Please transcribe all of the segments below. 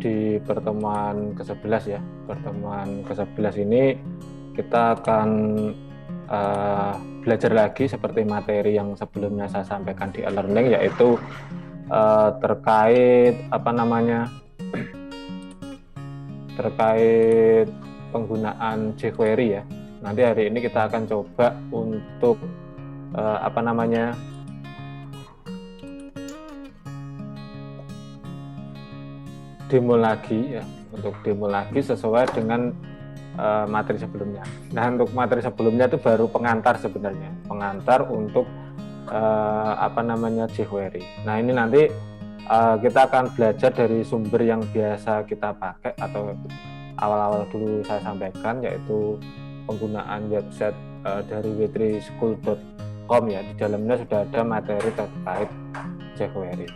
di pertemuan ke-11 ya. Pertemuan ke-11 ini kita akan belajar lagi seperti materi yang sebelumnya saya sampaikan di e-learning, yaitu terkait terkait penggunaan jQuery ya. Nanti hari ini kita akan coba untuk demo lagi ya, untuk demo lagi sesuai dengan materi sebelumnya. Nah, untuk materi sebelumnya itu baru pengantar sebenarnya, pengantar untuk jQuery. Nah, ini nanti kita akan belajar dari sumber yang biasa kita pakai atau awal-awal dulu saya sampaikan, yaitu penggunaan website dari w3school.com ya. Di dalamnya sudah ada materi terkait jQuery.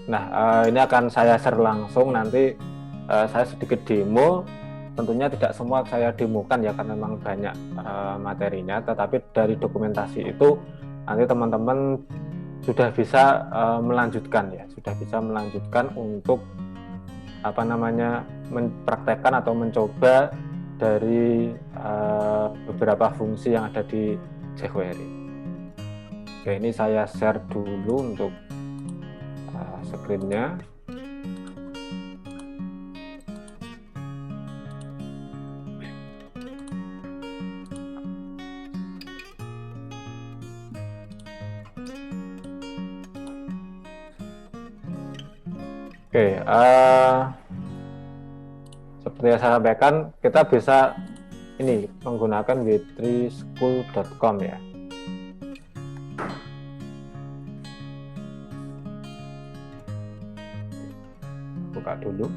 Nah, ini akan saya share langsung nanti. Saya sedikit demo, tentunya tidak semua saya demokan ya, karena memang banyak materinya, tetapi dari dokumentasi itu nanti teman-teman sudah bisa melanjutkan ya, sudah bisa melanjutkan untuk mempraktekkan atau mencoba dari beberapa fungsi yang ada di jQuery. Oke, ini saya share dulu untuk screen-nya. Oke, seperti yang saya sampaikan, kita bisa ini menggunakan w3school.com ya. Buka dulu.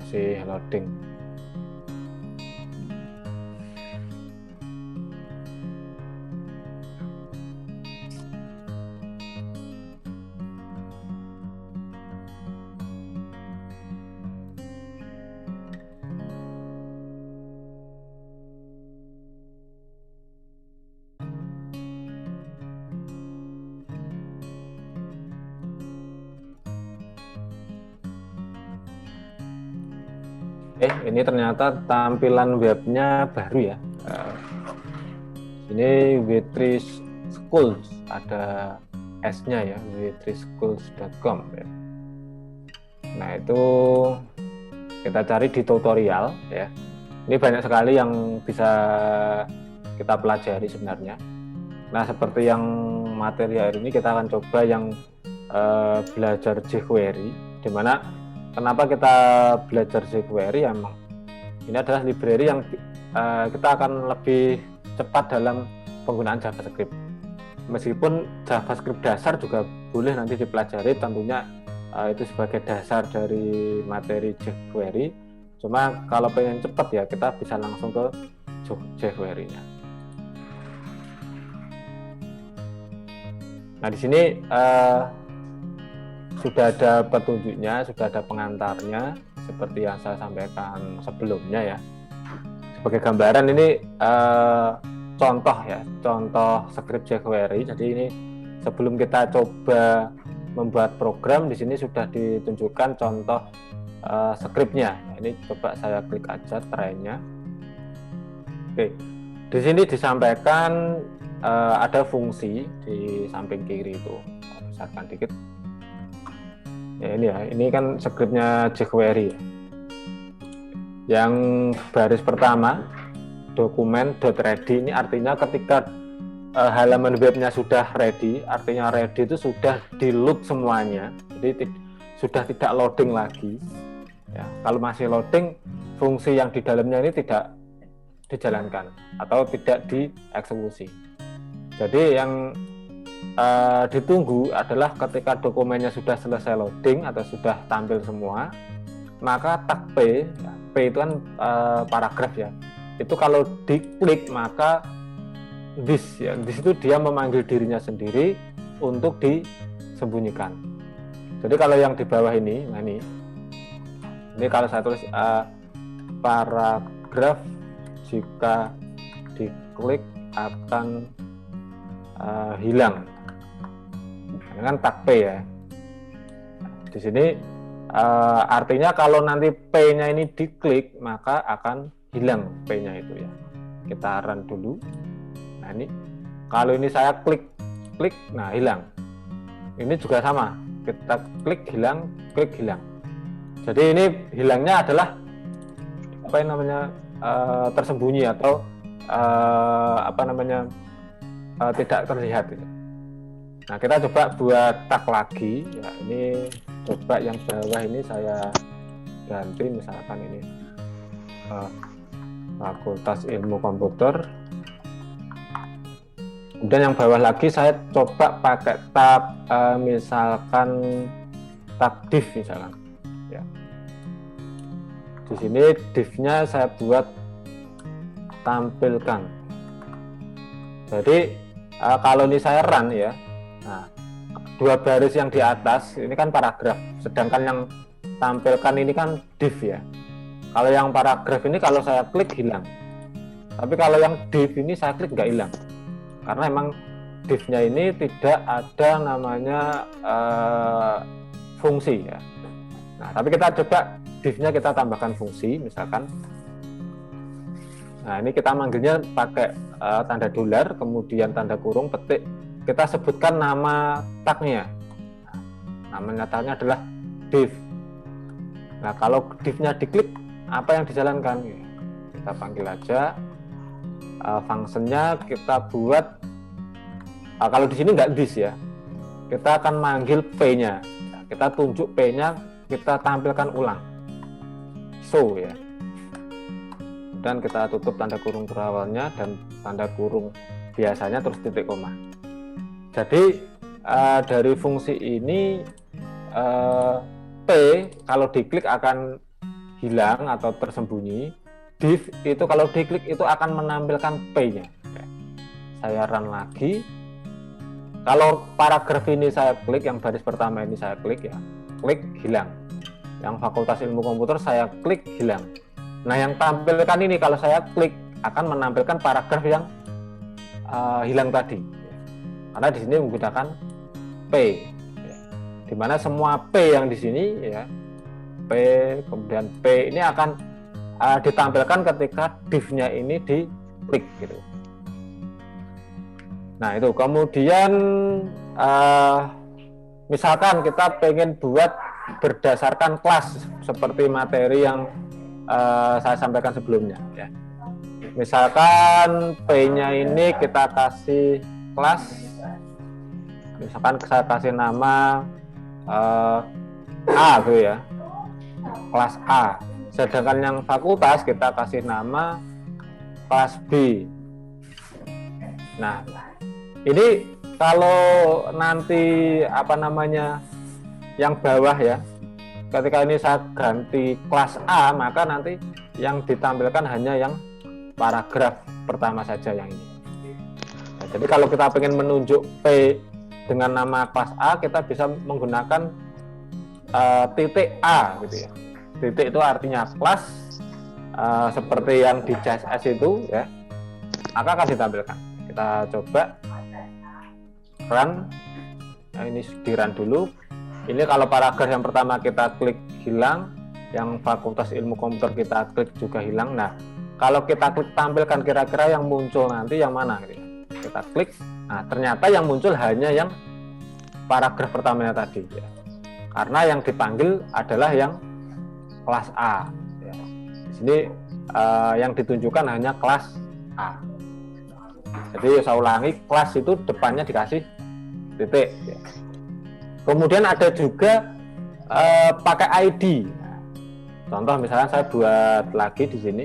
Masih loading. Ini ternyata tampilan webnya baru ya. Ini w3 schools, ada S-nya ya, w3schools.com ya. Nah, itu kita cari di tutorial ya. Ini banyak sekali yang bisa kita pelajari sebenarnya. Nah, seperti yang materi hari ini kita akan coba yang belajar jQuery, di mana kenapa kita belajar jQuery, emang ini adalah library yang kita akan lebih cepat dalam penggunaan JavaScript. Meskipun JavaScript dasar juga boleh nanti dipelajari, tentunya itu sebagai dasar dari materi jQuery. Cuma kalau pengen cepat ya, kita bisa langsung ke jQuery-nya. Nah, di sini sudah ada petunjuknya, sudah ada pengantarnya, seperti yang saya sampaikan sebelumnya ya. Sebagai gambaran ini contoh ya, contoh script jQuery. Jadi ini sebelum kita coba membuat program, di sini sudah ditunjukkan contoh scriptnya. Nah, ini coba saya klik aja try-nya. Oke, di sini disampaikan ada fungsi di samping kiri itu. Besarkan dikit. Ya, ini kan scriptnya jQuery ya. Yang baris pertama, dokumen.ready, ini artinya ketika halaman webnya sudah ready, artinya ready itu sudah di-load semuanya, jadi sudah tidak loading lagi ya. Kalau masih loading, fungsi yang di dalamnya ini tidak dijalankan atau tidak dieksekusi. Jadi yang ditunggu adalah ketika dokumennya sudah selesai loading atau sudah tampil semua, maka tag P, ya, P itu kan paragraf ya, itu kalau diklik maka this ya, di situ dia memanggil dirinya sendiri untuk disembunyikan. Jadi kalau yang di bawah ini, nah ini kalau saya tulis paragraf jika diklik akan hilang. Ini kan tag P ya. Di sini artinya kalau nanti P-nya ini diklik maka akan hilang P-nya itu ya. Kita run dulu. Nah ini kalau ini saya klik, nah hilang. Ini juga sama. Kita klik hilang. Jadi ini hilangnya adalah apa yang namanya tersembunyi atau tidak terlihat. Nah kita coba buat tag lagi. Ya, ini coba yang bawah ini saya ganti, misalkan ini Fakultas Ilmu Komputer. Kemudian yang bawah lagi saya coba pakai tab misalkan tab div misalkan. Ya. Di sini div-nya saya buat tampilkan. Jadi kalau ini saya run ya, nah 2 baris yang di atas ini kan paragraf, sedangkan yang tampilkan ini kan div ya. Kalau yang paragraf ini kalau saya klik hilang, tapi kalau yang div ini saya klik nggak hilang, karena emang div-nya ini tidak ada namanya fungsi ya. Nah tapi kita coba div-nya kita tambahkan fungsi, misalkan. Nah ini kita manggilnya pakai tanda dolar, kemudian tanda kurung, petik. Kita sebutkan nama tagnya. Nah, namanya tagnya adalah div. Nah kalau div-nya diklik, apa yang dijalankan? Kita panggil aja fungsinya kita buat. Kalau di sini nggak this ya, kita akan manggil P-nya. Kita tunjuk P-nya, kita tampilkan ulang. So ya. Dan kita tutup tanda kurung berawalnya dan tanda kurung biasanya terus titik koma. Jadi dari fungsi ini P kalau diklik akan hilang atau tersembunyi. Div itu kalau diklik itu akan menampilkan P-nya. Saya run lagi. Kalau paragraf ini saya klik, yang baris pertama ini saya klik ya, klik hilang. Yang Fakultas Ilmu Komputer saya klik hilang. Nah yang tampilkan ini kalau saya klik akan menampilkan paragraf yang hilang tadi. Karena di sini menggunakan P, di mana semua P yang di sini ya, P kemudian P ini akan ditampilkan ketika div-nya ini diklik gitu. Nah itu kemudian misalkan kita pengen buat berdasarkan kelas seperti materi yang saya sampaikan sebelumnya ya. Misalkan P-nya ini kita kasih kelas, misalkan saya kasih nama A gitu ya, kelas A. Sedangkan yang fakultas kita kasih nama kelas B. Nah, ini kalau nanti yang bawah ya, ketika ini saya ganti kelas A, maka nanti yang ditampilkan hanya yang paragraf pertama saja yang ini. Nah, jadi kalau kita ingin menunjuk P dengan nama kelas A, kita bisa menggunakan titik A gitu ya. Titik itu artinya kelas, seperti yang di CSS itu ya, maka akan ditampilkan. Kita coba run. Nah, ini di run dulu. Ini kalau paragraf yang pertama kita klik hilang, yang Fakultas Ilmu Komputer kita klik juga hilang. Nah kalau kita klik tampilkan, kira-kira yang muncul nanti yang mana gitu ya. Kita klik, nah ternyata yang muncul hanya yang paragraf pertamanya tadi ya. Karena yang dipanggil adalah yang kelas A ya. Di sini yang ditunjukkan hanya kelas A. Jadi saya ulangi, kelas itu depannya dikasih titik ya. Kemudian ada juga pakai ID. Contoh misalnya saya buat lagi di sini,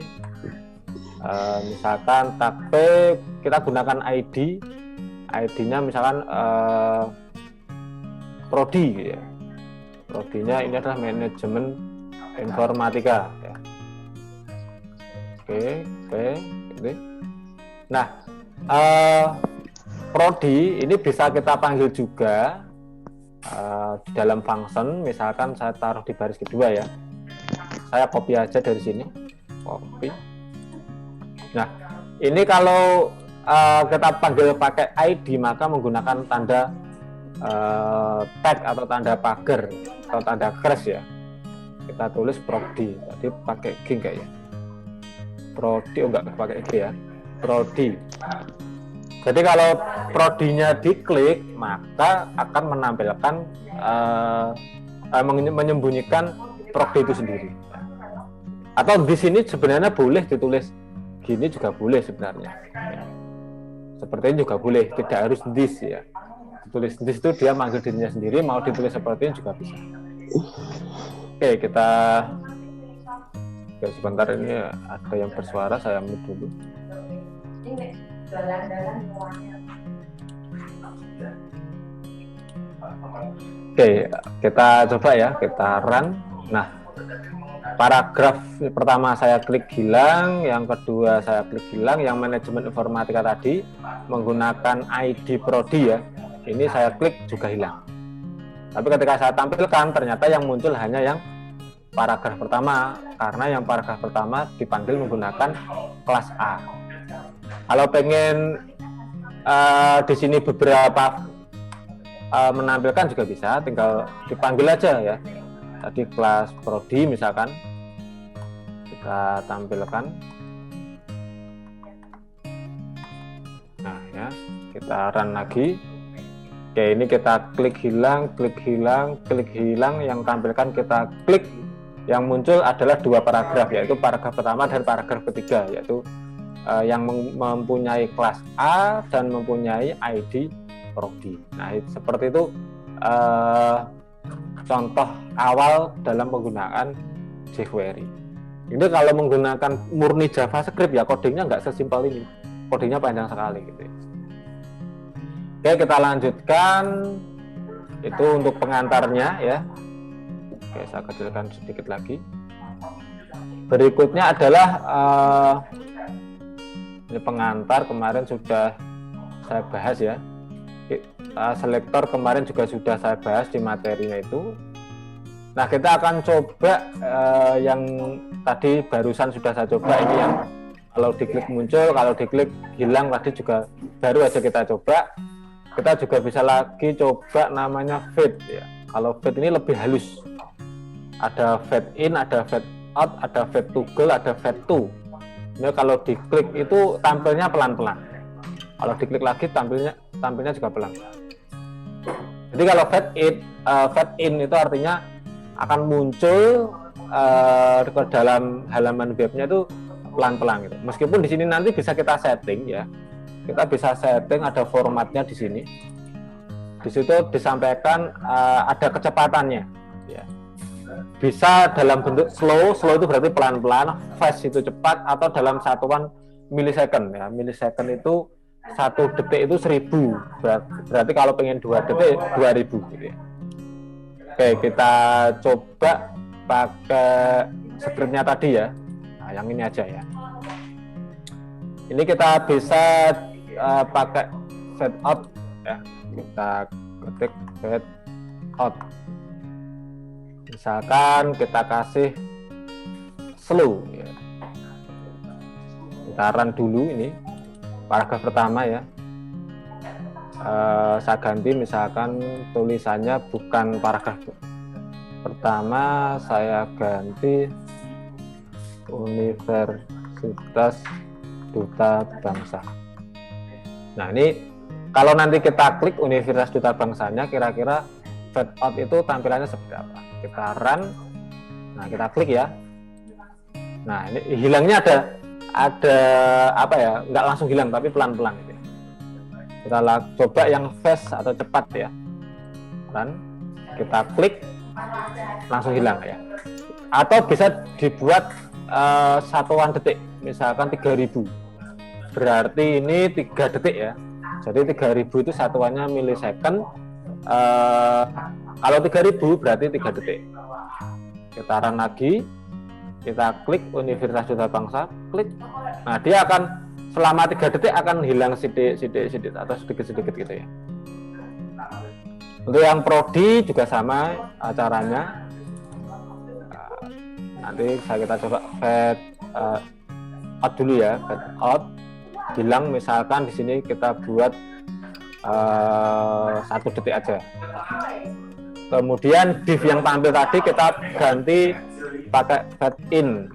misalkan tag P kita gunakan ID, ID-nya misalkan prodi gitu ya. Prodinya ini adalah manajemen informatika ya. Oke, gitu. Nah, prodi ini bisa kita panggil juga di dalam function. Misalkan saya taruh di baris kedua ya, saya copy aja dari sini, copy. Nah, ini kalau kita panggil pakai ID maka menggunakan tanda tag atau tanda pagar atau tanda crash ya. Kita tulis prodi, tadi pakai G enggak ya? Prodi, oh enggak pakai G ya. Prodi. Jadi kalau prodinya diklik maka akan menampilkan menyembunyikan prodi itu sendiri. Atau di sini sebenarnya boleh ditulis gini juga boleh sebenarnya. Seperti ini juga boleh, tidak harus this ya. Ditulis this itu dia manggil dirinya sendiri, mau ditulis seperti ini juga bisa. Oke, kita sebentar, ini ada yang bersuara, saya mute dulu. Oke, kita coba ya, kita run. Nah, paragraf pertama saya klik hilang, yang kedua saya klik hilang, yang manajemen informatika tadi menggunakan ID prodi ya, ini saya klik juga hilang. Tapi ketika saya tampilkan ternyata yang muncul hanya yang paragraf pertama, karena yang paragraf pertama dipanggil menggunakan kelas A. Kalau pengen di sini beberapa menampilkan juga bisa, tinggal dipanggil aja ya. Tadi kelas prodi misalkan kita tampilkan. Nah ya, kita run lagi. Oke, ini kita klik hilang, klik hilang, klik hilang, yang tampilkan kita klik, yang muncul adalah dua paragraf, yaitu paragraf pertama dan paragraf ketiga, yaitu yang mempunyai kelas A dan mempunyai ID prodi. Nah, seperti itu contoh awal dalam penggunaan jQuery. Ini kalau menggunakan murni JavaScript ya kodingnya nggak sesimpel ini, kodingnya panjang sekali gitu. Oke, kita lanjutkan. Itu untuk pengantarnya ya. Oke, saya kecilkan sedikit lagi. Berikutnya adalah ini pengantar, kemarin sudah saya bahas ya. Selektor kemarin juga sudah saya bahas di materinya itu. Nah, kita akan coba yang tadi barusan sudah saya coba, ini yang kalau diklik muncul, kalau diklik hilang, tadi juga baru aja kita coba. Kita juga bisa lagi coba namanya fade ya. Kalau fade ini lebih halus. Ada fade in, ada fade out, ada fade toggle, ada fade to. Ini kalau diklik itu tampilnya pelan-pelan. Kalau diklik lagi tampilnya juga pelan. Jadi kalau fade in itu artinya akan muncul ke dalam halaman webnya itu pelan-pelan gitu. Meskipun di sini nanti bisa kita setting ya. Kita bisa setting, ada formatnya di sini. Di situ disampaikan ada kecepatannya ya. Bisa dalam bentuk slow itu berarti pelan-pelan, fast itu cepat, atau dalam satuan milisecond ya. Milisecond itu 1 detik itu 1000, berarti kalau pengen 2 detik 2000 gitu ya. Oke, kita coba pakai scriptnya tadi ya. Nah, yang ini aja ya. Ini kita bisa pakai fade out ya. Kita ketik fade out. Misalkan kita kasih slow ya. Kita run dulu ini paragraf pertama ya. Saya ganti misalkan tulisannya bukan paragraf pertama, saya ganti Universitas Duta Bangsa. Nah, ini kalau nanti kita klik Universitas Duta Bangsanya, kira-kira fade out itu tampilannya seperti apa? Kita run. Nah, kita klik ya. Nah, ini hilangnya ada apa ya? Nggak langsung hilang tapi pelan-pelan gitu. Kita coba yang fast atau cepat ya. Run. Kita klik langsung hilang ya. Atau bisa dibuat satuan detik, misalkan 3000. Berarti ini 3 detik ya. Jadi 3000 itu satuannya milisecond. Kalau 3000 berarti 3 detik. Kita run lagi. Kita klik Universitas Duta Bangsa, klik. Nah, dia akan selama 3 detik akan hilang sidik atau sedikit-sedikit gitu ya. Untuk yang prodi juga sama caranya. Nanti kita coba fade out dulu ya, get out, hilang. Misalkan di sini kita buat 1 detik aja. Kemudian div yang tampil tadi kita ganti pakai fade in.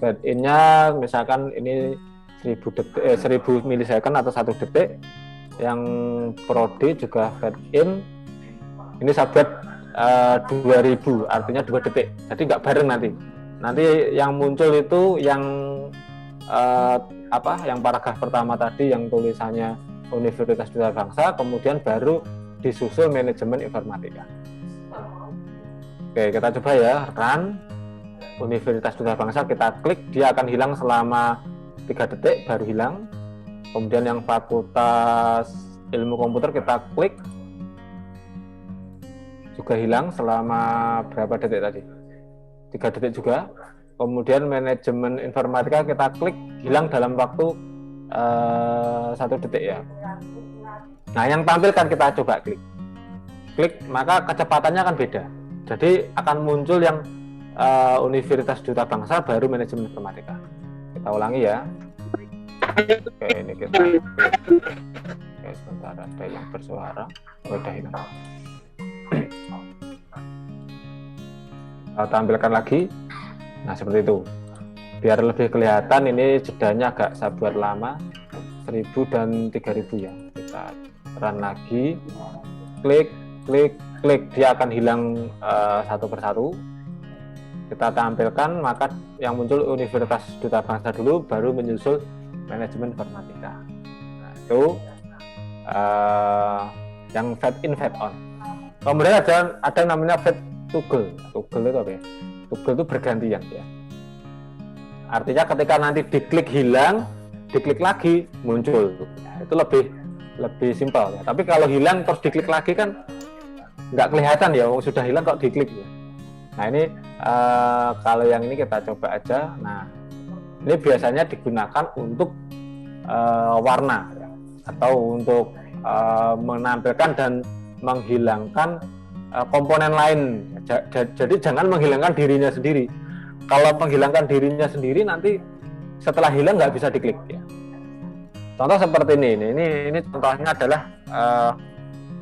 Fade in-nya misalkan ini 1000 detik, 1000 milisecond atau 1 detik. Yang prodi juga fade in. Ini saya buat 2000, artinya 2 detik. Jadi nggak bareng nanti. Nanti yang muncul itu yang yang paragraf pertama tadi yang tulisannya Universitas Duta Bangsa, kemudian baru disusul manajemen informatika. Oke, kita coba ya, run Universitas Duta Bangsa, kita klik, dia akan hilang selama 3 detik baru hilang. Kemudian yang Fakultas Ilmu Komputer kita klik, juga hilang selama berapa detik tadi? 3 detik juga. Kemudian manajemen informatika kita klik, hilang dalam waktu 1 detik ya. Nah, yang tampil kan kita coba klik, maka kecepatannya akan beda. Jadi akan muncul yang Universitas Duta Bangsa baru manajemen informatika. Kita ulangi ya. Oke, ini kita. Oke, sebentar, ada yang bersuara. Udah hilang. Kita tampilkan lagi. Nah, seperti itu. Biar lebih kelihatan, ini jedanya agak saya buat lama, 1000 dan 3000 ya. Kita run lagi, klik, dia akan hilang satu persatu. Kita tampilkan, maka yang muncul Universitas Duta Bangsa dulu, baru menyusul manajemen informatika. Nah, itu yang fade in, fade on. Kemudian ada namanya fade toggle. Toggle itu apa ya? Toggle itu bergantian ya. Artinya ketika nanti diklik hilang, diklik lagi muncul. Nah, itu lebih simpel ya. Tapi kalau hilang terus diklik lagi kan nggak kelihatan ya, sudah hilang kok diklik ya. Nah, ini kalau yang ini kita coba aja. Nah, ini biasanya digunakan untuk warna ya, atau untuk menampilkan dan menghilangkan komponen lain. Jadi jangan menghilangkan dirinya sendiri. Kalau menghilangkan dirinya sendiri, nanti setelah hilang nggak bisa diklik ya. Contoh seperti ini contohnya adalah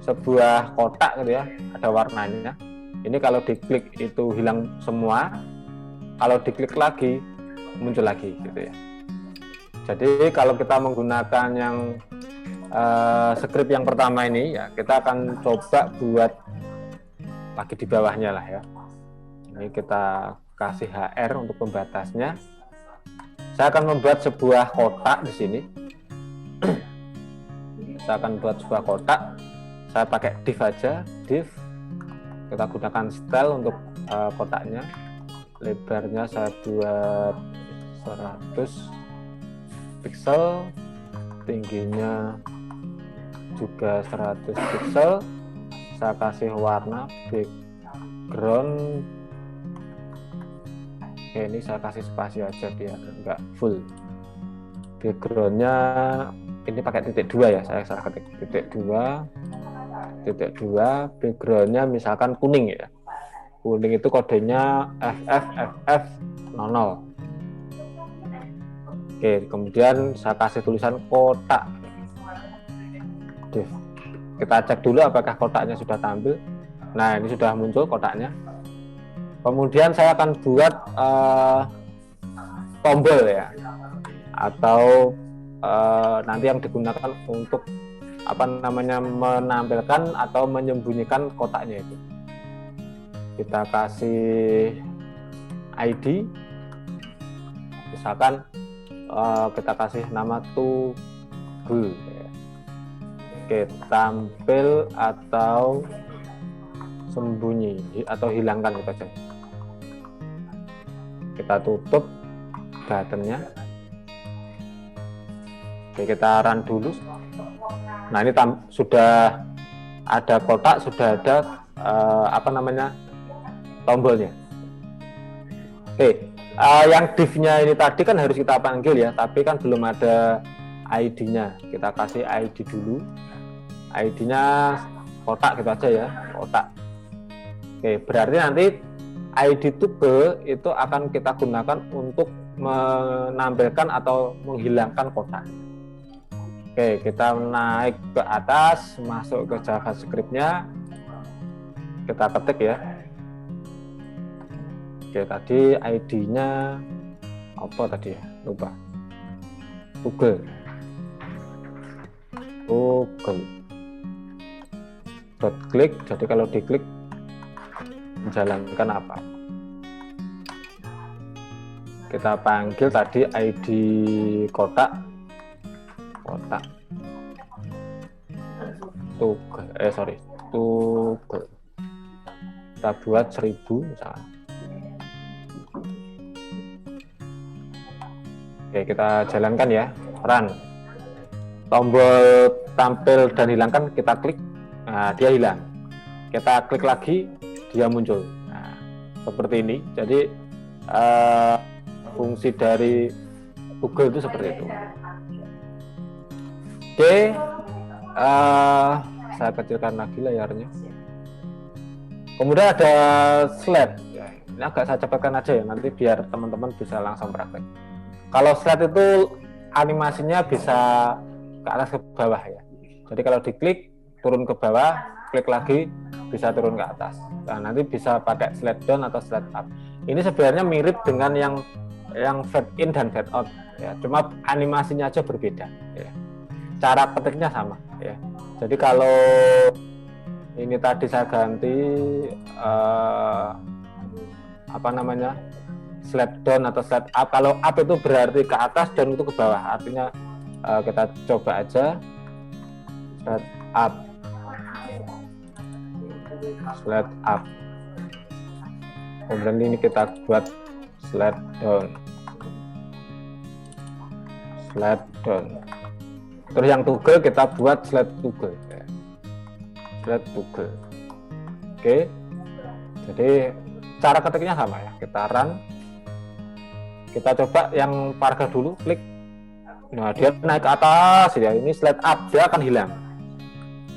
sebuah kotak gitu ya, ada warnanya. Ini kalau diklik itu hilang semua, kalau diklik lagi muncul lagi gitu ya. Jadi kalau kita menggunakan yang script yang pertama ini ya, kita akan coba buat lagi di bawahnya lah ya. Ini kita kasih HR untuk pembatasnya. Saya akan membuat sebuah kotak di sini. Saya akan buat sebuah kotak. Saya pakai div aja, div. Kita gunakan style untuk kotaknya. Lebarnya saya buat 100 pixel, tingginya juga 100 pixel. Saya kasih warna background. Oke, ini saya kasih spasi aja biar enggak full. Backgroundnya ini pakai titik 2 ya, saya ketik titik 2. Backgroundnya misalkan kuning ya. Kuning itu kodenya FF00. Oke, kemudian saya kasih tulisan kotak. Kita cek dulu apakah kotaknya sudah tampil. Nah, ini sudah muncul kotaknya. Kemudian saya akan buat tombol ya, atau nanti yang digunakan untuk menampilkan atau menyembunyikan kotaknya itu. Kita kasih ID, misalkan kita kasih nama toggle ya. Oke, tampil atau sembunyi atau hilangkan kita aja. Kita tutup buttonnya. Oke, kita run dulu. Nah, ini sudah ada kotak, sudah ada tombolnya. Oke, yang div-nya ini tadi kan harus kita panggil ya, tapi kan belum ada ID-nya. Kita kasih ID dulu. ID-nya kotak gitu aja ya, kotak. Oke, berarti nanti ID toggle itu akan kita gunakan untuk menampilkan atau menghilangkan kotak. Oke, kita naik ke atas, masuk ke JavaScript-nya, kita ketik ya. Oke, tadi ID-nya apa tadi ya? Lupa. Google. Klik, jadi kalau diklik menjalankan apa? Kita panggil tadi ID kotak Google. Kita buat 1000 misalnya. Oke, kita jalankan ya, run. Tombol tampil dan hilangkan kita klik, nah dia hilang. Kita klik lagi, dia muncul. Nah, seperti ini. Jadi fungsi dari Google itu seperti itu. Oke, saya kecilkan lagi layarnya. Kemudian ada slide. Ini agak saya cepatkan aja ya, nanti biar teman-teman bisa langsung praktek. Kalau slide itu animasinya bisa ke atas ke bawah ya. Jadi kalau diklik turun ke bawah, klik lagi bisa turun ke atas. Nah, nanti bisa pakai slide down atau slide up. Ini sebenarnya mirip dengan yang fade in dan fade out ya. Cuma animasinya aja berbeda ya. Cara ketiknya sama ya. Jadi kalau ini tadi saya ganti slide down atau slide up. Kalau up itu berarti ke atas, down itu ke bawah. Artinya kita coba aja slide up, kemudian ini kita buat slide down. Terus yang kita buat slide Google. Oke, jadi cara ketiknya sama ya. Kita run, kita coba yang paragraf dulu, klik. Nah, dia naik ke atas ya. Ini slide up, dia akan hilang.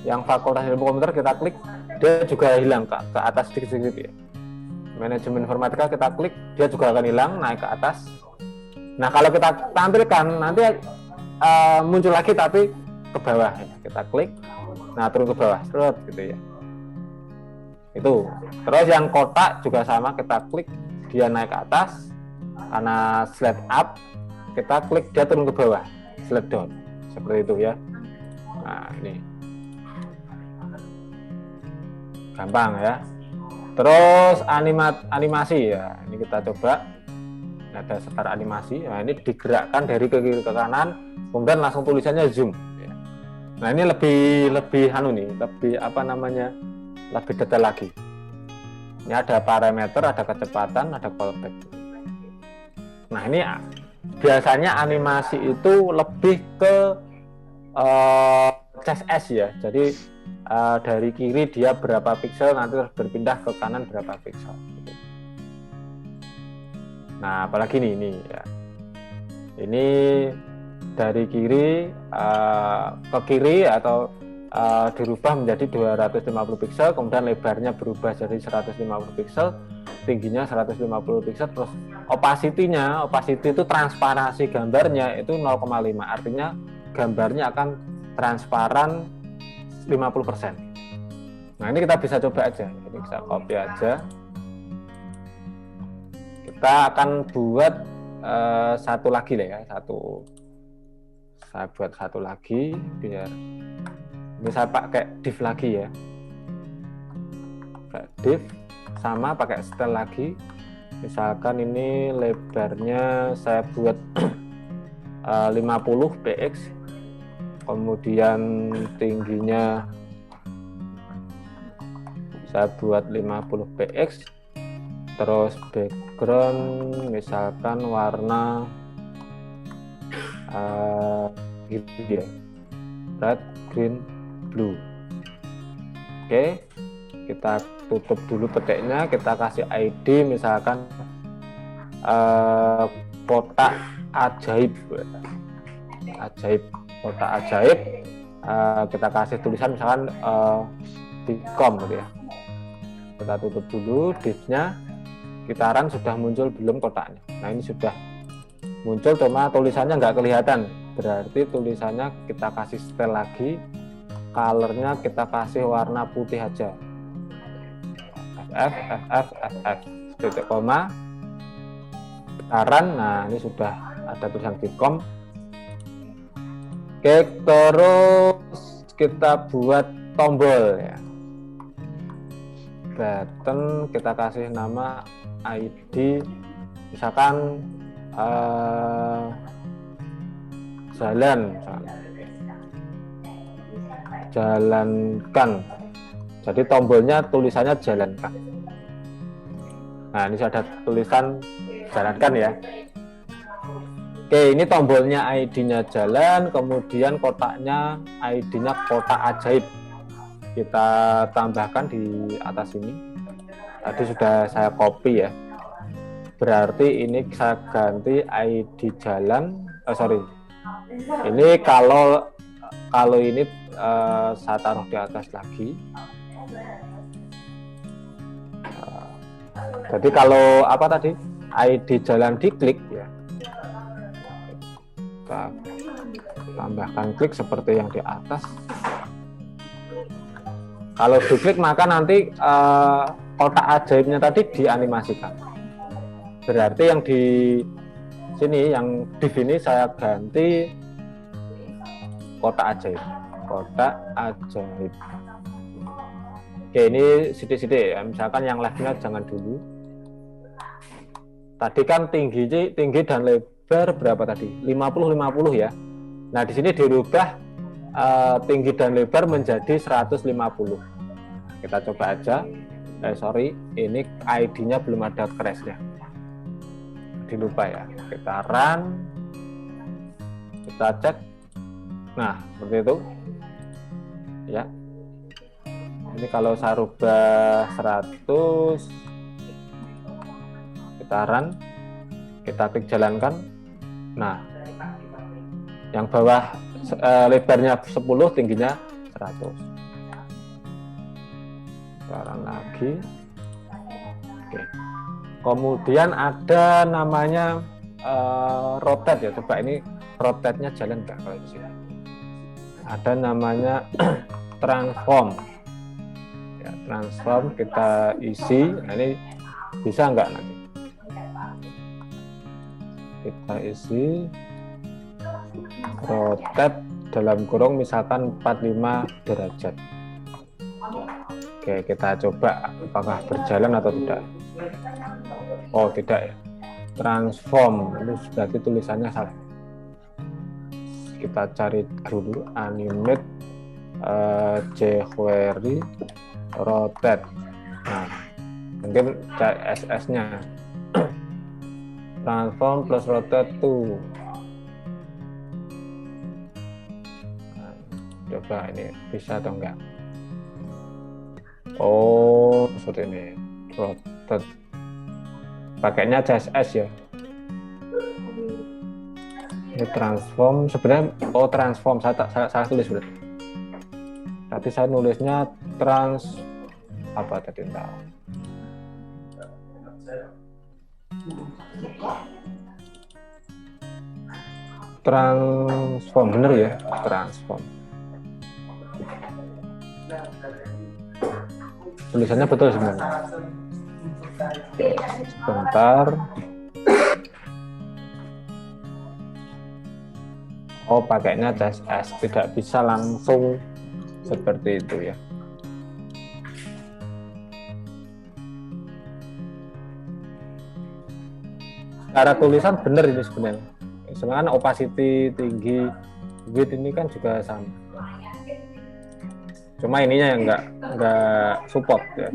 Yang fakultas ilmu komputer kita klik, dia juga hilang ke atas sedikit-sedikit ya. Manajemen informatika kita klik, dia juga akan hilang, naik ke atas. Nah, kalau kita tampilkan nanti muncul lagi tapi ke bawah ya. Kita klik, nah turun ke bawah, gitu ya. Itu. Terus yang kotak juga sama, kita klik, dia naik ke atas. Karena slide up, kita klik, dia turun ke bawah, slide down. Seperti itu ya. Nah, ini gampang ya. Terus animasi ya. Ini kita coba. Ini ada setar animasi. Nah, ini digerakkan dari ke kiri ke kanan, kemudian langsung tulisannya zoom. Ya. Nah, ini lebih lebih detail lagi. Ini ada parameter, ada kecepatan, ada callback. Nah, ini biasanya animasi itu lebih ke CSS ya. Jadi dari kiri dia berapa piksel, nanti berpindah ke kanan berapa piksel. Nah, apalagi ini ya. Ini dari kiri ke kiri atau dirubah menjadi 250 piksel, kemudian lebarnya berubah jadi 150 piksel, tingginya 150 piksel, terus opacity itu transparansi gambarnya itu 0,5, artinya gambarnya akan transparan 50%. Nah, ini kita bisa coba aja, ini bisa copy aja. Kita akan buat satu lagi lah ya, saya buat satu lagi biar bisa pakai div lagi ya, pakai div sama pakai style lagi. Misalkan ini lebarnya saya buat 50 px, kemudian tingginya saya buat 50 px, terus background misalkan warna gitu ya, red, green, blue. Oke, kita tutup dulu petiknya, kita kasih ID misalkan kotak ajaib, kotak ajaib. Kita kasih tulisan misalkan Dicom gitu ya. Kita tutup dulu divnya, kita run, sudah muncul belum kotaknya. Nah, ini sudah muncul cuma tulisannya nggak kelihatan, berarti tulisannya kita kasih setel lagi, colornya kita kasih warna putih aja, FF, titik koma, bentaran. Nah ini sudah ada tulisan Vcom. Oke, terus kita buat tombol ya, button, kita kasih nama ID, misalkan jalan, jalankan. Jadi tombolnya tulisannya jalankan. Nah ini sudah ada tulisan jalankan ya. Oke, ini tombolnya ID-nya jalan, kemudian kotaknya ID-nya kotak ajaib. Kita tambahkan di atas ini. Tadi sudah saya copy ya. Berarti ini saya ganti ID jalan. Ini kalau ini saya taruh di atas lagi. Jadi kalau apa tadi? ID jalan diklik ya. Kita tambahkan klik seperti yang di atas. Kalau diklik maka nanti kotak ajaibnya tadi dianimasikan. Berarti yang di sini, yang div ini saya ganti kotak ajaib. Kotak ajaib. Oke, ini sidik-sidik ya. Misalkan yang left-nya jangan dulu. Tadi kan tinggi dan lebar berapa tadi? 50 ya. Nah, di sini dirubah tinggi dan lebar menjadi 150. Kita coba aja. Ini ID-nya belum ada crash-nya. Dilupa ya. Kita run. Kita cek. Nah, seperti itu. Ya. Ini kalau saya rubah 100, kita run, kita klik jalankan. Nah, yang bawah lebarnya 10, tingginya 100. Kita run lagi. Oke. Kemudian ada namanya rotate ya. Coba ini rotate-nya jalan nggak kalau di sini? Ada namanya transform. Ya, transform kita isi. Nah, ini bisa nggak nanti? Kita isi rotate dalam kurung misalkan 45 derajat. Oke, kita coba apakah berjalan atau tidak. Oh, tidak ya. Transform, itu berarti tulisannya salah. Kita cari dulu animate jQuery rotate. Nah, mungkin CSS-nya transform plus rotate to. Nah, coba ini bisa atau enggak. Oh, seperti ini rotate, pakainya CSS ya. Ini transform sebenarnya. Oh, transform, saya tulis berarti. Tadi saya nulisnya apa tadi, enggak. Transform, bener ya, transform. Tulisannya betul sebenarnya. Sebentar. Oh, pakainya CSS, tidak bisa langsung seperti itu ya. Cara tulisan benar ini sebenarnya. Sebenarnya opacity tinggi, width ini kan juga sama. Cuma ininya yang nggak support ya.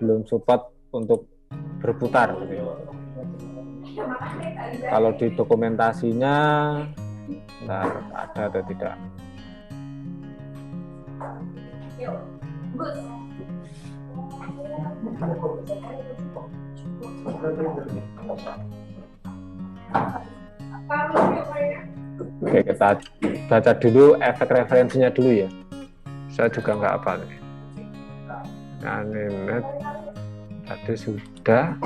Belum support untuk berputar gitu ya. Kalau di dokumentasinya ada atau tidak. Oke, kita baca dulu efek referensinya dulu ya. Saya juga nggak apa nih. Animate tadi sudah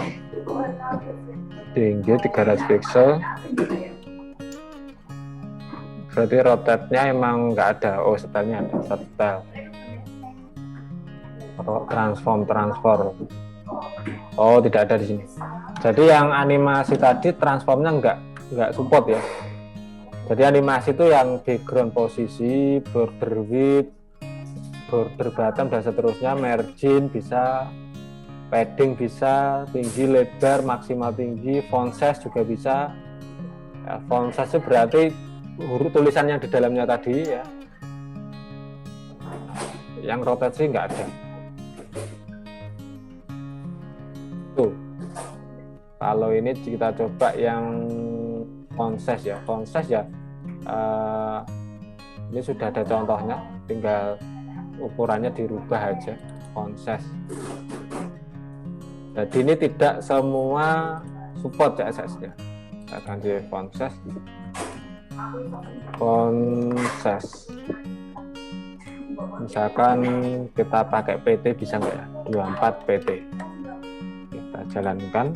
tinggi 300 pixel. Berarti rotate-nya emang nggak ada. Oh, style-nya ada, style transform. Oh, tidak ada di sini. Jadi yang animasi tadi transformnya nggak support ya. Jadi animasi itu yang background posisi, border width, border bottom dan seterusnya, margin bisa, padding bisa, tinggi, lebar, maksimal tinggi, font size juga bisa. Ya, font size itu berarti huruf tulisan yang di dalamnya tadi ya. Yang rotasi nggak ada. Tuh. Kalau ini kita coba yang font size ya. Font size ya. Ini sudah ada contohnya, tinggal ukurannya dirubah aja, font size. Jadi ini tidak semua support CSS-nya. Kita ganti font size. Misalkan kita pakai PT bisa nggak ya? 24 PT. Kita jalankan.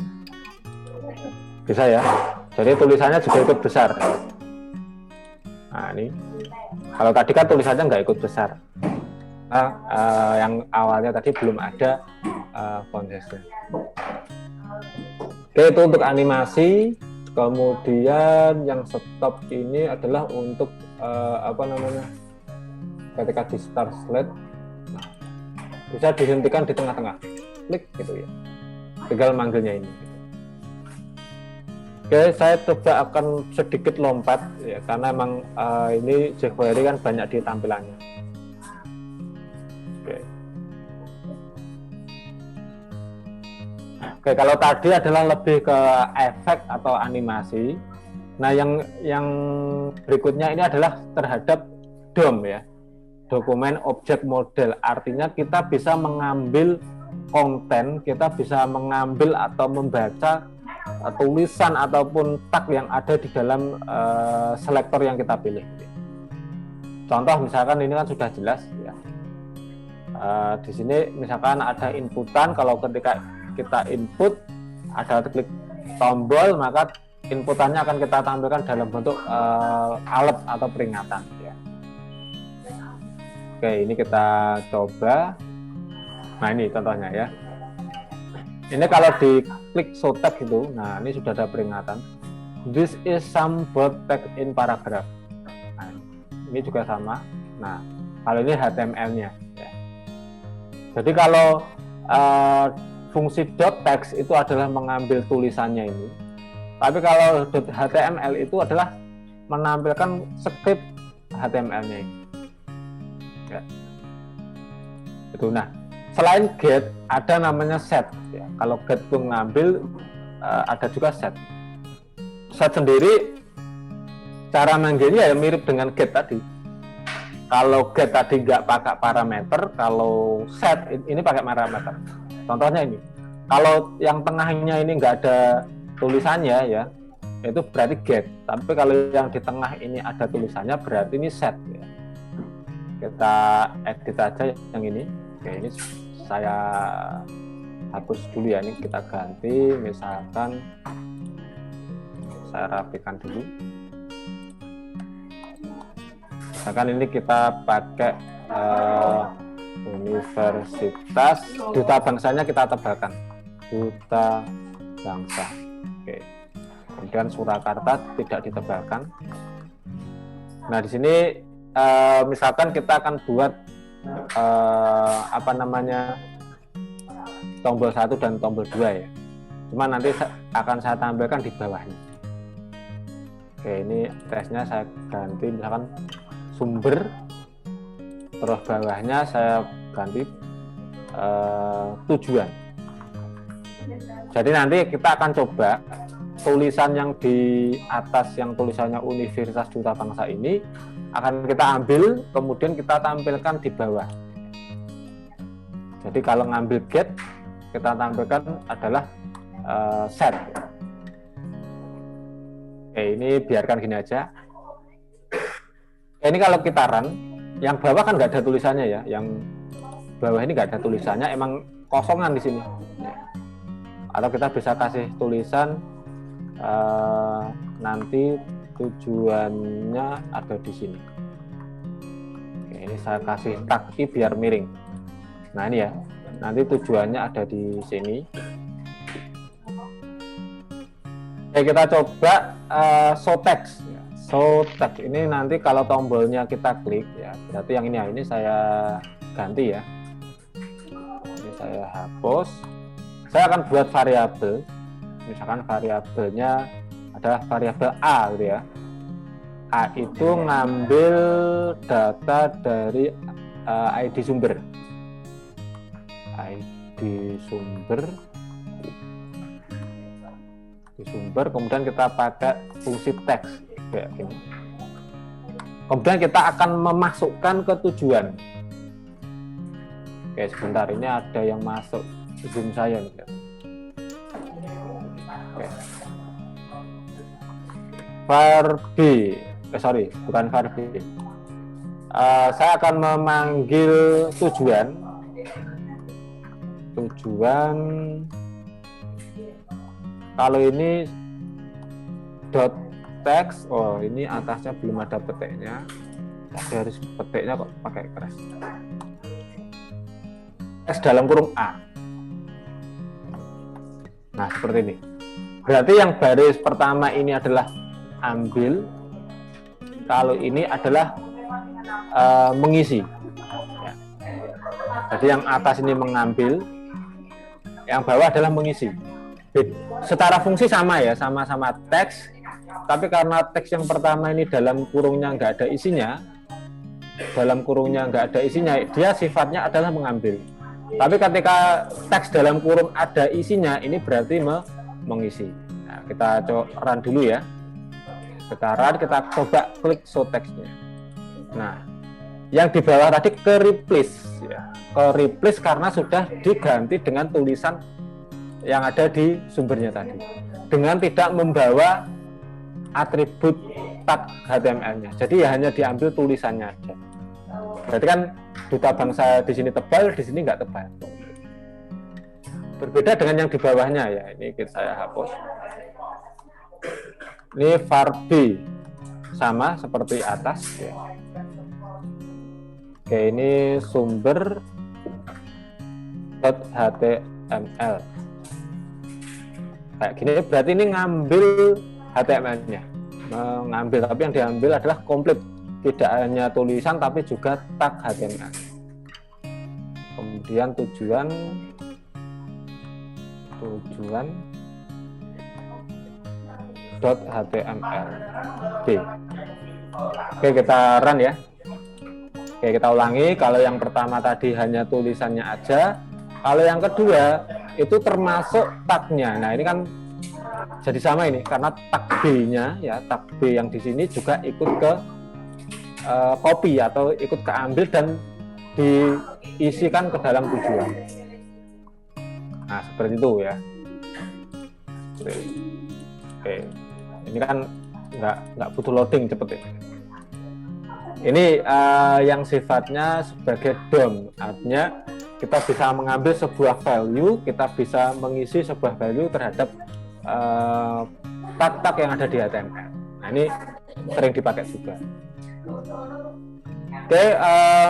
Bisa ya. Jadi tulisannya juga ikut besar. Nah ini. Kalau tadi kan tulisannya nggak ikut besar. Nah, yang awalnya tadi belum ada font size-nya. Oke, itu untuk animasi. Kemudian yang stop ini adalah untuk ketika di start slide, nah, bisa dihentikan di tengah-tengah, klik gitu ya. Tinggal manggilnya ini. Oke, saya coba akan sedikit lompat ya, karena emang ini jQuery kan banyak di tampilannya. Oke, kalau tadi adalah lebih ke efek atau animasi. Nah, yang berikutnya ini adalah terhadap DOM ya, dokumen objek model. Artinya kita bisa mengambil konten, kita bisa mengambil atau membaca tulisan ataupun tag yang ada di dalam selektor yang kita pilih. Contoh misalkan ini kan sudah jelas ya. Di sini misalkan ada inputan, kalau ketika kita input ada klik tombol, maka inputannya akan kita tampilkan dalam bentuk alert atau peringatan ya. Oke, ini kita coba. Nah, ini contohnya ya. Ini kalau diklik show tag itu, nah ini sudah ada peringatan. This is some bold text in paragraph. Nah, ini juga sama. Nah, kalau ini HTML-nya ya. Jadi kalau fungsi .text itu adalah mengambil tulisannya ini. Tapi kalau .html itu adalah menampilkan skrip HTML-nya ini. Ya. Itu. Nah, selain get ada namanya set. Ya. Kalau get itu ngambil, ada juga set. Set sendiri cara manggilnya ya mirip dengan get tadi. Kalau get tadi nggak pakai parameter, kalau set ini pakai parameter. Contohnya ini, kalau yang tengahnya ini nggak ada tulisannya ya, itu berarti get. Tapi kalau yang di tengah ini ada tulisannya, berarti ini set. Ya. Kita edit aja yang ini. Oke, ini saya hapus dulu ya. Ini kita ganti, misalkan saya rapikan dulu. Misalkan ini kita pakai Universitas Duta Bangsanya kita tebalkan, Duta Bangsa. Oke. Kemudian Surakarta tidak ditebalkan. Nah, di sini misalkan kita akan buat tombol 1 dan tombol 2 ya. Cuma nanti akan saya tampilkan di bawahnya. Oke, ini tesnya saya ganti misalkan sumber, terus bawahnya saya ganti tujuan. Jadi nanti kita akan coba tulisan yang di atas yang tulisannya Universitas Duta Bangsa ini akan kita ambil, kemudian kita tampilkan di bawah. Jadi kalau ngambil get, kita tampilkan adalah set. Oke, ini biarkan gini aja. Ini kalau kita run, yang bawah kan nggak ada tulisannya ya, yang bawah ini nggak ada tulisannya, emang kosongan di sini. atau kita bisa kasih tulisan nanti tujuannya ada di sini. Oke, ini saya kasih tag I biar miring. Nah ini ya, nanti tujuannya ada di sini. Oke, kita coba show text. Show text ini nanti kalau tombolnya kita klik ya, berarti yang ini ya, ini saya ganti ya. Ini saya hapus. Saya akan buat variabel. Misalkan variabelnya adalah variabel A gitu ya. A itu ngambil data dari ID sumber. ID sumber. Di sumber, kemudian kita pakai fungsi text kayak gini. Kemudian kita akan memasukkan ke tujuan. Oke, sebentar, ini ada yang masuk Zoom saya nih. Oke. var B, sorry, bukan var B. Saya akan memanggil tujuan. Kalau ini dot text, oh ini atasnya belum ada petiknya. Saya harus petiknya kok pakai keras. Text dalam kurung A. Nah, seperti ini. Berarti yang baris pertama ini adalah ambil. Kalau ini adalah mengisi. Ya. Jadi yang atas ini mengambil, yang bawah adalah mengisi. Secara fungsi sama ya, sama-sama teks. Tapi karena teks yang pertama ini dalam kurungnya nggak ada isinya, dia sifatnya adalah mengambil. Tapi ketika teks dalam kurung ada isinya, ini berarti mengisi. Nah, kita run dulu ya. Kita run, kita coba klik show text-nya. Nah, yang di bawah tadi ke replace ya. Ke replace karena sudah diganti dengan tulisan yang ada di sumbernya tadi. Dengan tidak membawa atribut tag HTML-nya. Jadi ya hanya diambil tulisannya aja. Berarti kan duta bangsa di sini tebal, di sini nggak tebal. Berbeda dengan yang di bawahnya ya. Ini saya hapus. Ini var B sama seperti atas ya. Oke, ini sumber .html. Kayak gini berarti ini ngambil HTML-nya. Mengambil, tapi yang diambil adalah komplit. Tidak hanya tulisan tapi juga tag HTML. Kemudian tujuan .html. Oke, kita run ya. Oke, kita ulangi. Kalau yang pertama tadi hanya tulisannya aja. Kalau yang kedua itu termasuk tagnya. Nah, ini kan jadi sama ini karena tag B-nya ya, tag B yang di sini juga ikut ke copy atau ikut keambil dan diisikan ke dalam tujuan. Nah, seperti itu ya. Oke. Ini kan nggak butuh loading, cepet ya. Ini yang sifatnya sebagai DOM, artinya kita bisa mengambil sebuah value, kita bisa mengisi sebuah value terhadap tag-tag yang ada di HTML. Nah, ini sering dipakai juga. Oke,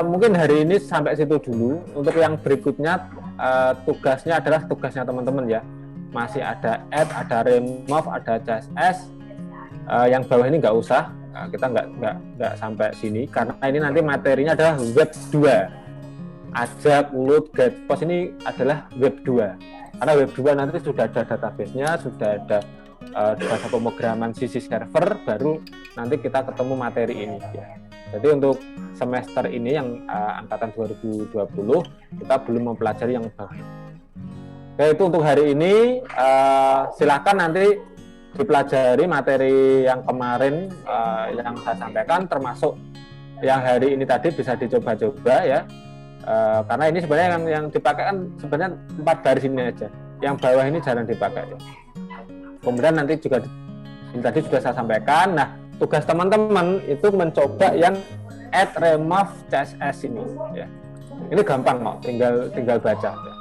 mungkin hari ini sampai situ dulu. Untuk yang berikutnya, tugasnya adalah tugasnya teman-teman ya. Masih ada add, ada remove, ada CSS. Yang bawah ini nggak usah, kita nggak sampai sini karena ini nanti materinya adalah web 2. Ajak, load, get post ini adalah web 2. Karena web 2 nanti sudah ada database-nya, sudah ada bahasa pemrograman sisi server, baru nanti kita ketemu materi ini ya. Jadi untuk semester ini yang angkatan 2020 kita belum mempelajari yang bawah. Oke, itu untuk hari ini. Silakan nanti dipelajari materi yang kemarin yang saya sampaikan, termasuk yang hari ini tadi bisa dicoba-coba ya. Karena ini sebenarnya yang dipakai kan sebenarnya 4 baris ini aja. Yang bawah ini jarang dipakai ya. Kemudian nanti juga ini tadi sudah saya sampaikan. Nah, tugas teman-teman itu mencoba yang add, remove, CSS ini ya. Ini gampang kok, tinggal baca ya.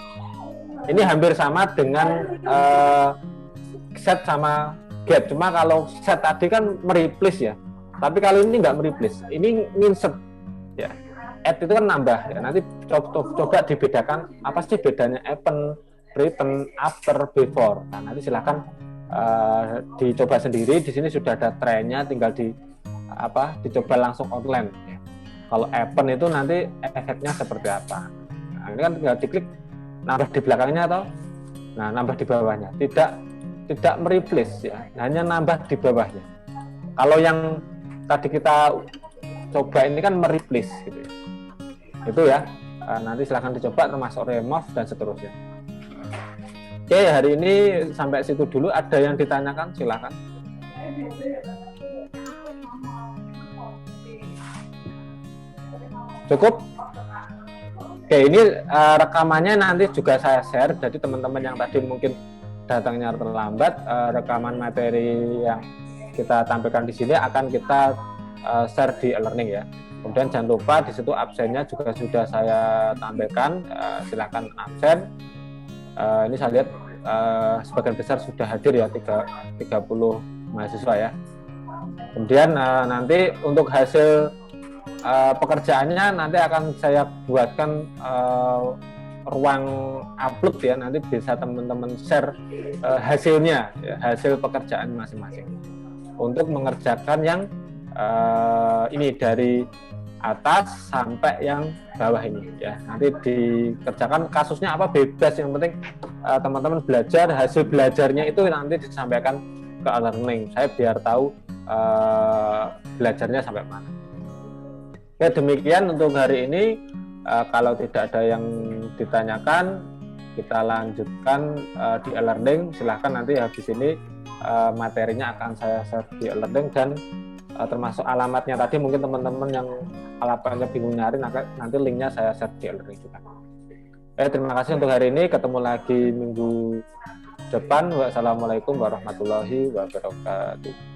Ini hampir sama dengan set sama get. Cuma kalau set tadi kan mereplace ya. Tapi kalau ini nggak mereplace. Ini insert ya. Add itu kan nambah ya. Nanti coba dibedakan apa sih bedanya append, prepend, after, before. Nah, nanti silakan dicoba sendiri. Di sini sudah ada trennya, tinggal dicoba langsung outline ya. Kalau append itu nanti efeknya seperti apa. Nah, ini kan tinggal diklik nambah di belakangnya atau nambah di bawahnya. Tidak mereplace ya, hanya nambah di bawahnya. Kalau yang tadi kita coba ini kan mereplace gitu ya. Itu ya, nanti silahkan dicoba termasuk remove dan seterusnya. Oke, hari ini sampai situ dulu. Ada yang ditanyakan silahkan. Cukup? Oke, ini rekamannya nanti juga saya share. Jadi teman-teman yang tadi mungkin datangnya terlambat, rekaman materi yang kita tampilkan di sini akan kita share di e-learning ya. Kemudian jangan lupa di situ absennya juga sudah saya tampilkan, silahkan absen. Ini saya lihat sebagian besar sudah hadir ya, 30 mahasiswa ya. Kemudian nanti untuk hasil pekerjaannya nanti akan saya buatkan ruang upload ya, nanti bisa teman-teman share hasilnya ya, hasil pekerjaan masing-masing untuk mengerjakan yang ini dari atas sampai yang bawah ini ya. Nanti dikerjakan kasusnya apa bebas, yang penting teman-teman belajar, hasil belajarnya itu nanti disampaikan ke e-learning. Saya biar tahu belajarnya sampai mana. Oke, demikian untuk hari ini. Kalau tidak ada yang ditanyakan, kita lanjutkan di e-learning. Silahkan nanti habis ini materinya akan saya share di e-learning, dan termasuk alamatnya tadi mungkin teman-teman yang alamatnya bingung nyari, nanti linknya saya share di e-learning juga. Terima kasih untuk hari ini. Ketemu lagi minggu depan. Wassalamualaikum warahmatullahi wabarakatuh.